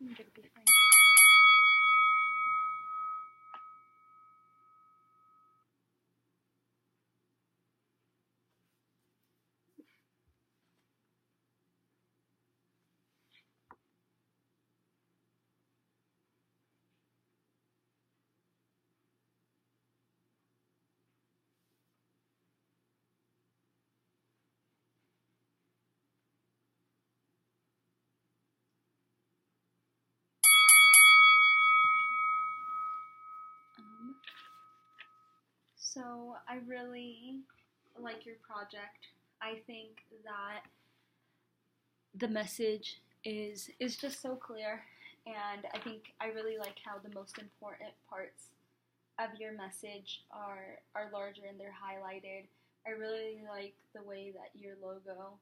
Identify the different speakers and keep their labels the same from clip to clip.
Speaker 1: think it'll be fine. So I really like your project. I think that the message is just so clear, and I think I really like how the most important parts of your message are larger and they're highlighted. I really like the way that your logo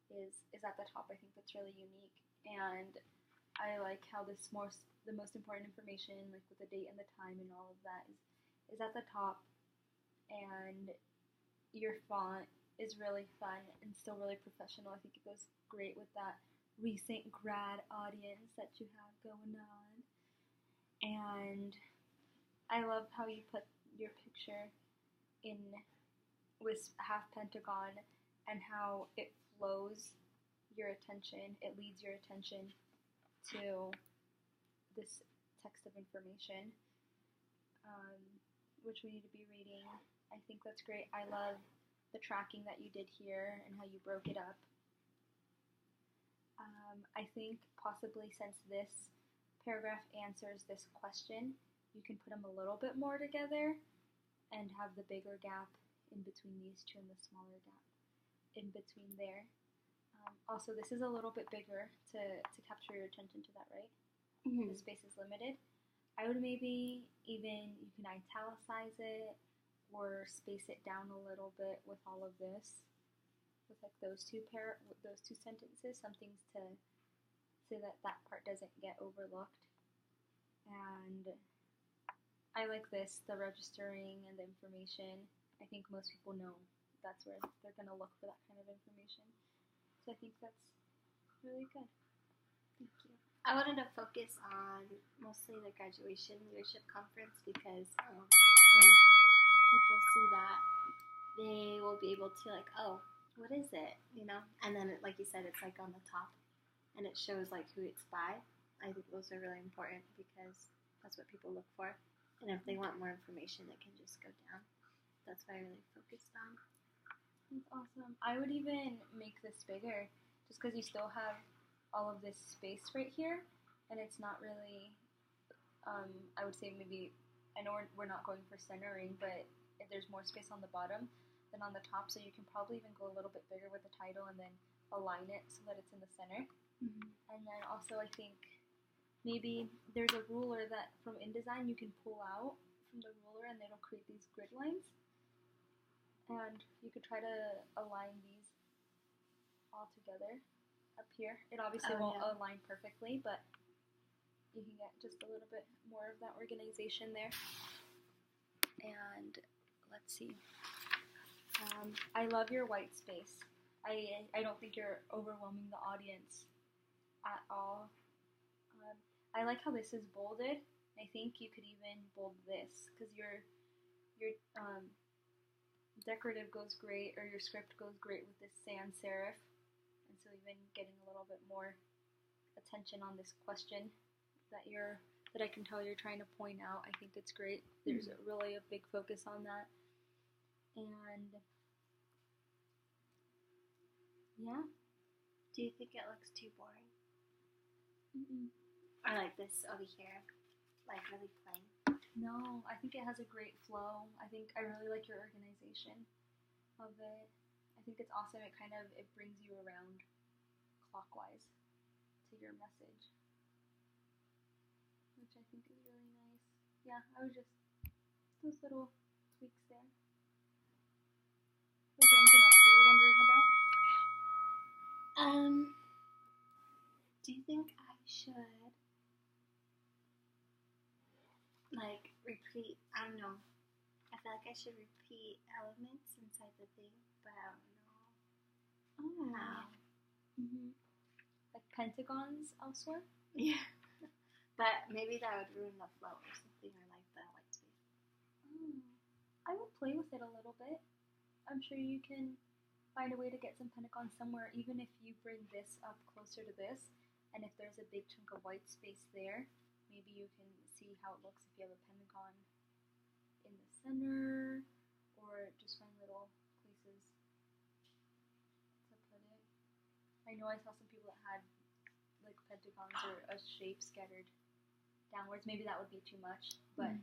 Speaker 1: is at the top. I think that's really unique, and I like how the most important information, like with the date and the time and all of that, is at the top, and your font is really fun and still really professional. I think it goes great with that recent grad audience that you have going on. And I love how you put your picture in with half pentagon and how it flows your attention, it leads your attention to this text of information, which we need to be reading. I think that's great. I love the tracking that you did here and how you broke it up. I think possibly since this paragraph answers this question, you can put them a little bit more together and have the bigger gap in between these two and the smaller gap in between there. Also, this is a little bit bigger to capture your attention to that, right?
Speaker 2: Mm-hmm.
Speaker 1: The space is limited. I would maybe even, you can italicize it or space it down a little bit with all of this, with like those two sentences, some things to so that part doesn't get overlooked. And I like this, the registering and the information. I think most people know that's where they're going to look for that kind of information. So I think that's really good. Thank you.
Speaker 2: I wanted to focus on mostly the graduation leadership conference because when people see that, they will be able to like, oh, what is it? You know? And then, like you said, it's like on the top and it shows like who it's by. I think those are really important because that's what people look for. And if they want more information, they can just go down. That's what I really focused on.
Speaker 1: That's awesome. I would even make this bigger just because you still have all of this space right here, and it's not really, I would say maybe, I know we're not going for centering, but if there's more space on the bottom than on the top, so you can probably even go a little bit bigger with the title and then align it so that it's in the center.
Speaker 2: Mm-hmm.
Speaker 1: And then also I think maybe there's a ruler that from InDesign you can pull out from the ruler and it'll create these grid lines. And you could try to align these all together up here. It obviously won't align perfectly, but you can get just a little bit more of that organization there. And let's see. I love your white space. I don't think you're overwhelming the audience at all. I like how this is bolded. I think you could even bold this because your decorative goes great, or your script goes great with this sans serif, and so even getting a little bit more attention on this question that I can tell you're trying to point out. I think it's great. There's really a big focus on that, and yeah.
Speaker 2: Do you think it looks too boring?
Speaker 1: Mm-mm.
Speaker 2: I like this over here, like really plain.
Speaker 1: No, I think it has a great flow. I think I really like your organization of it. I think it's awesome. It brings you around clockwise to your message, which I think is really nice. Yeah, I was just those little tweaks there. Was there anything else you were wondering about?
Speaker 2: Do you think I should like repeat? I don't know. I feel like I should repeat elements inside the thing, but I don't know how.
Speaker 1: Mm-hmm. Like pentagons elsewhere?
Speaker 2: Yeah. But maybe that would ruin the flow or something, or like the white space.
Speaker 1: I would play with it a little bit. I'm sure you can find a way to get some pentagons somewhere, even if you bring this up closer to this, and if there's a big chunk of white space there, maybe you can see how it looks if you have a pentagon in the center, or just find little places to put it. I know I saw some people that had like pentagons or a shape scattered downwards. Maybe that would be too much, but